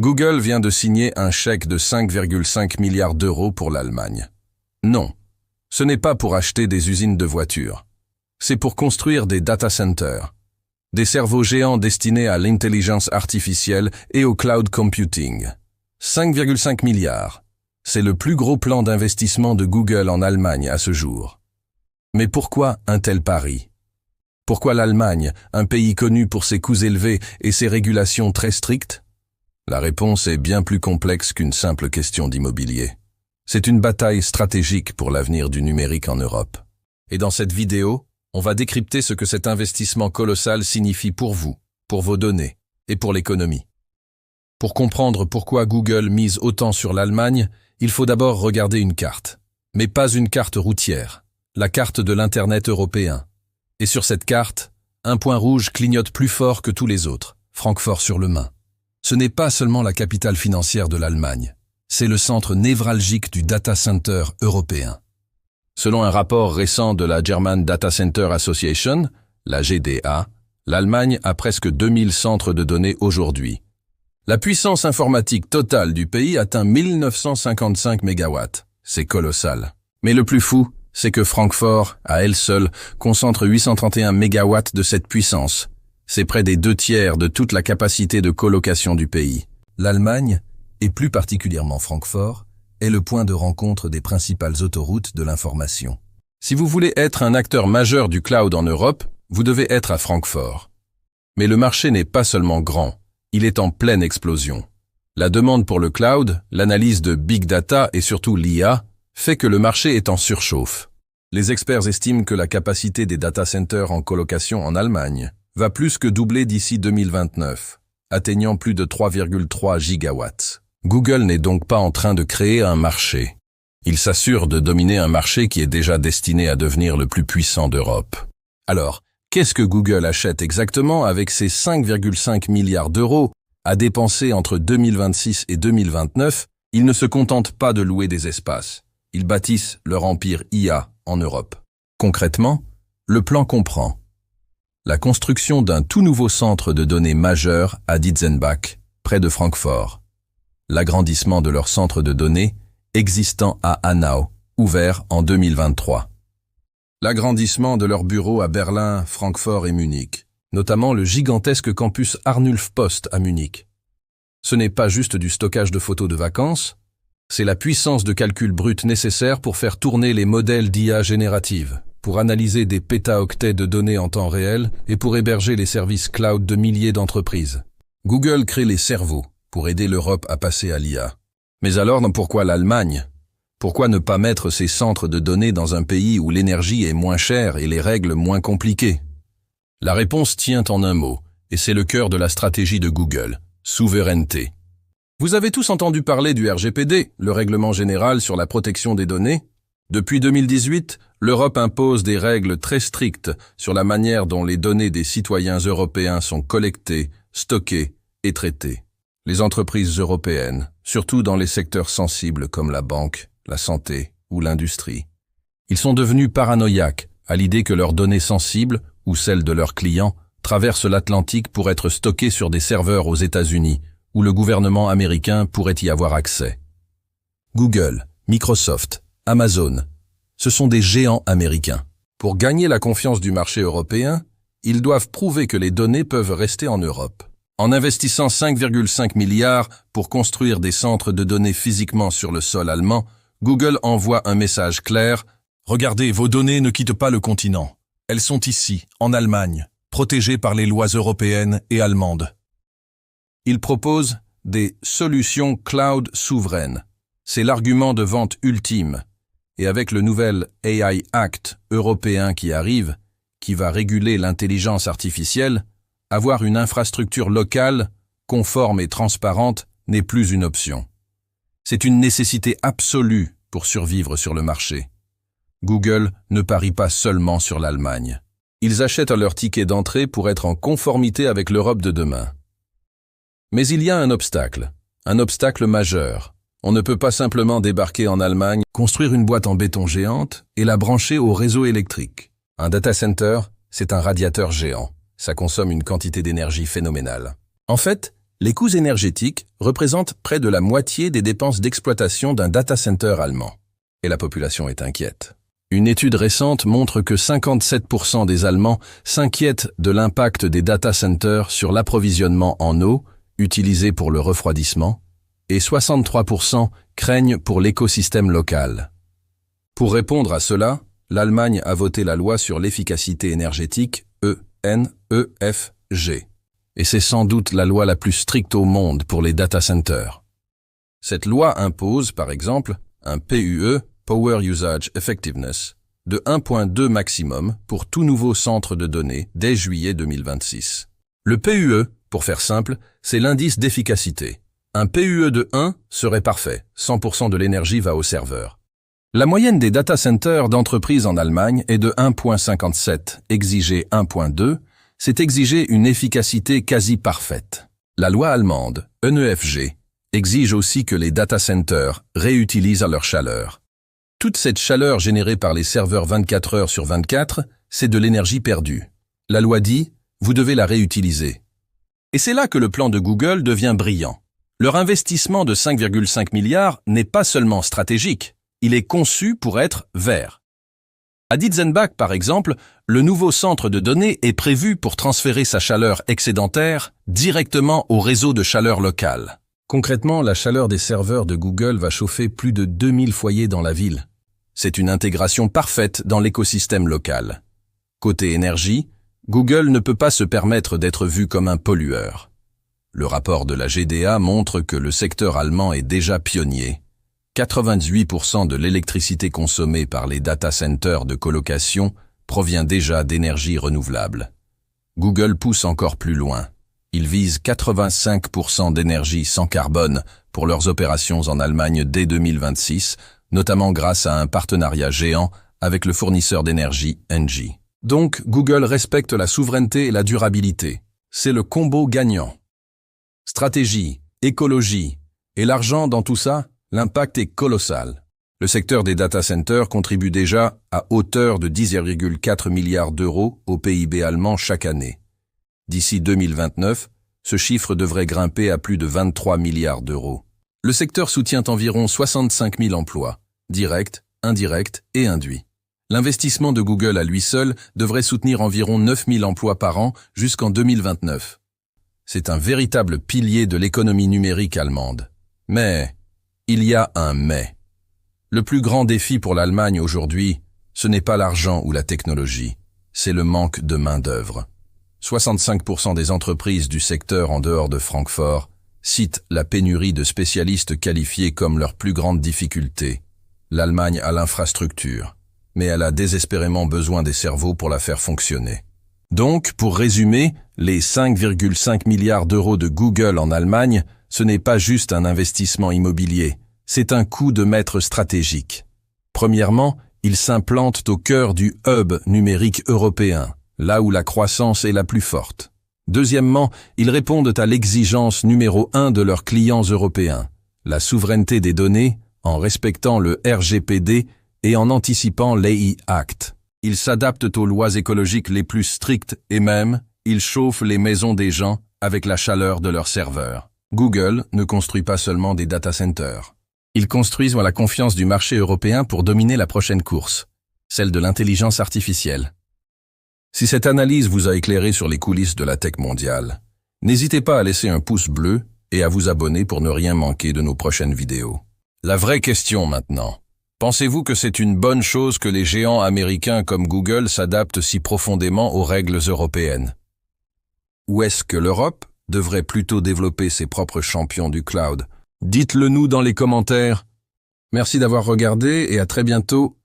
Google vient de signer un chèque de 5,5 milliards d'euros pour l'Allemagne. Non, ce n'est pas pour acheter des usines de voitures. C'est pour construire des data centers, des cerveaux géants destinés à l'intelligence artificielle et au cloud computing. 5,5 milliards. C'est le plus gros plan d'investissement de Google en Allemagne à ce jour. Mais pourquoi un tel pari? Pourquoi l'Allemagne, un pays connu pour ses coûts élevés et ses régulations très strictes? La réponse est bien plus complexe qu'une simple question d'immobilier. C'est une bataille stratégique pour l'avenir du numérique en Europe. Et dans cette vidéo, on va décrypter ce que cet investissement colossal signifie pour vous, pour vos données et pour l'économie. Pour comprendre pourquoi Google mise autant sur l'Allemagne, il faut d'abord regarder une carte. Mais pas une carte routière, la carte de l'Internet européen. Et sur cette carte, un point rouge clignote plus fort que tous les autres, Francfort-sur-le-Main. Ce n'est pas seulement la capitale financière de l'Allemagne, c'est le centre névralgique du data center européen. Selon un rapport récent de la German Data Center Association, la GDA, l'Allemagne a presque 2000 centres de données aujourd'hui. La puissance informatique totale du pays atteint 1955 MW. C'est colossal. Mais le plus fou, c'est que Francfort, à elle seule, concentre 831 MW de cette puissance. C'est près des 2/3 de toute la capacité de colocation du pays. L'Allemagne, et plus particulièrement Francfort, est le point de rencontre des principales autoroutes de l'information. Si vous voulez être un acteur majeur du cloud en Europe, vous devez être à Francfort. Mais le marché n'est pas seulement grand, il est en pleine explosion. La demande pour le cloud, l'analyse de big data et surtout l'IA, fait que le marché est en surchauffe. Les experts estiment que la capacité des data centers en colocation en Allemagne va plus que doubler d'ici 2029, atteignant plus de 3,3 gigawatts. Google n'est donc pas en train de créer un marché. Il s'assure de dominer un marché qui est déjà destiné à devenir le plus puissant d'Europe. Alors, qu'est-ce que Google achète exactement avec ses 5,5 milliards d'euros à dépenser entre 2026 et 2029? Ils ne se contentent pas de louer des espaces. Ils bâtissent leur empire IA en Europe. Concrètement, le plan comprend la construction d'un tout nouveau centre de données majeur à Dietzenbach, près de Francfort, l'agrandissement de leur centre de données existant à Hanau, ouvert en 2023, l'agrandissement de leurs bureaux à Berlin, Francfort et Munich, notamment le gigantesque campus Arnulf Post à Munich. Ce n'est pas juste du stockage de photos de vacances, c'est la puissance de calcul brut nécessaire pour faire tourner les modèles d'IA générative, pour analyser des pétaoctets de données en temps réel et pour héberger les services cloud de milliers d'entreprises. Google crée les cerveaux pour aider l'Europe à passer à l'IA. Mais alors, pourquoi l'Allemagne? Pourquoi ne pas mettre ces centres de données dans un pays où l'énergie est moins chère et les règles moins compliquées? La réponse tient en un mot, et c'est le cœur de la stratégie de Google, souveraineté. Vous avez tous entendu parler du RGPD, le règlement général sur la protection des données? Depuis 2018, l'Europe impose des règles très strictes sur la manière dont les données des citoyens européens sont collectées, stockées et traitées. Les entreprises européennes, surtout dans les secteurs sensibles comme la banque, la santé ou l'industrie, ils sont devenus paranoïaques à l'idée que leurs données sensibles, ou celles de leurs clients, traversent l'Atlantique pour être stockées sur des serveurs aux États-Unis, où le gouvernement américain pourrait y avoir accès. Google, Microsoft, Amazon, ce sont des géants américains. Pour gagner la confiance du marché européen, ils doivent prouver que les données peuvent rester en Europe. En investissant 5,5 milliards pour construire des centres de données physiquement sur le sol allemand, Google envoie un message clair « Regardez, vos données ne quittent pas le continent. Elles sont ici, en Allemagne, protégées par les lois européennes et allemandes. » Il propose des solutions cloud souveraines. C'est l'argument de vente ultime. Et avec le nouvel AI Act européen qui arrive, qui va réguler l'intelligence artificielle, avoir une infrastructure locale, conforme et transparente, n'est plus une option. C'est une nécessité absolue pour survivre sur le marché. Google ne parie pas seulement sur l'Allemagne. Ils achètent leur ticket d'entrée pour être en conformité avec l'Europe de demain. Mais il y a un obstacle majeur. On ne peut pas simplement débarquer en Allemagne, construire une boîte en béton géante et la brancher au réseau électrique. Un data center, c'est un radiateur géant. Ça consomme une quantité d'énergie phénoménale. En fait, Les coûts énergétiques représentent près de la moitié des dépenses d'exploitation d'un data center allemand. Et la population est inquiète. Une étude récente montre que 57% des Allemands s'inquiètent de l'impact des data centers sur l'approvisionnement en eau, utilisée pour le refroidissement, et 63% craignent pour l'écosystème local. Pour répondre à cela, l'Allemagne a voté la loi sur l'efficacité énergétique ENEFG. Et c'est sans doute la loi la plus stricte au monde pour les data centers. Cette loi impose, par exemple, un PUE, Power Usage Effectiveness, de 1.2 maximum pour tout nouveau centre de données dès juillet 2026. Le PUE, pour faire simple, c'est l'indice d'efficacité. Un PUE de 1 serait parfait, 100% de l'énergie va au serveur. La moyenne des data centers d'entreprises en Allemagne est de 1.57, exigé 1.2, c'est exiger une efficacité quasi parfaite. La loi allemande, ENEFG, exige aussi que les data centers réutilisent leur chaleur. Toute cette chaleur générée par les serveurs 24 heures sur 24, c'est de l'énergie perdue. La loi dit, vous devez la réutiliser. Et c'est là que le plan de Google devient brillant. Leur investissement de 5,5 milliards n'est pas seulement stratégique, il est conçu pour être vert. À Dietzenbach, par exemple, le nouveau centre de données est prévu pour transférer sa chaleur excédentaire directement au réseau de chaleur locale. Concrètement, la chaleur des serveurs de Google va chauffer plus de 2000 foyers dans la ville. C'est une intégration parfaite dans l'écosystème local. Côté énergie, Google ne peut pas se permettre d'être vu comme un pollueur. Le rapport de la GDA montre que le secteur allemand est déjà pionnier. 98% de l'électricité consommée par les data centers de colocation provient déjà d'énergie renouvelable. Google pousse encore plus loin. Il vise 85% d'énergie sans carbone pour leurs opérations en Allemagne dès 2026, notamment grâce à un partenariat géant avec le fournisseur d'énergie Engie. Donc, Google respecte la souveraineté et la durabilité. C'est le combo gagnant. Stratégie, écologie et l'argent dans tout ça, l'impact est colossal. Le secteur des data centers contribue déjà à hauteur de 10,4 milliards d'euros au PIB allemand chaque année. D'ici 2029, ce chiffre devrait grimper à plus de 23 milliards d'euros. Le secteur soutient environ 65 000 emplois, directs, indirects et induits. L'investissement de Google à lui seul devrait soutenir environ 9 000 emplois par an jusqu'en 2029. C'est un véritable pilier de l'économie numérique allemande. Mais il y a un mais. Le plus grand défi pour l'Allemagne aujourd'hui, ce n'est pas l'argent ou la technologie, c'est le manque de main-d'œuvre. 65% des entreprises du secteur en dehors de Francfort citent la pénurie de spécialistes qualifiés comme leur plus grande difficulté. L'Allemagne a l'infrastructure, mais elle a désespérément besoin des cerveaux pour la faire fonctionner. Donc, pour résumer, les 5,5 milliards d'euros de Google en Allemagne, ce n'est pas juste un investissement immobilier, c'est un coup de maître stratégique. Premièrement, ils s'implantent au cœur du hub numérique européen, là où la croissance est la plus forte. Deuxièmement, ils répondent à l'exigence numéro 1 de leurs clients européens, la souveraineté des données, en respectant le RGPD et en anticipant l'AI Act. Ils s'adaptent aux lois écologiques les plus strictes et même, ils chauffent les maisons des gens avec la chaleur de leurs serveurs. Google ne construit pas seulement des data centers. Ils construisent la confiance du marché européen pour dominer la prochaine course, celle de l'intelligence artificielle. Si cette analyse vous a éclairé sur les coulisses de la tech mondiale, n'hésitez pas à laisser un pouce bleu et à vous abonner pour ne rien manquer de nos prochaines vidéos. La vraie question maintenant. Pensez-vous que c'est une bonne chose que les géants américains comme Google s'adaptent si profondément aux règles européennes? Ou est-ce que l'Europe devrait plutôt développer ses propres champions du cloud? Dites-le nous dans les commentaires. Merci d'avoir regardé et à très bientôt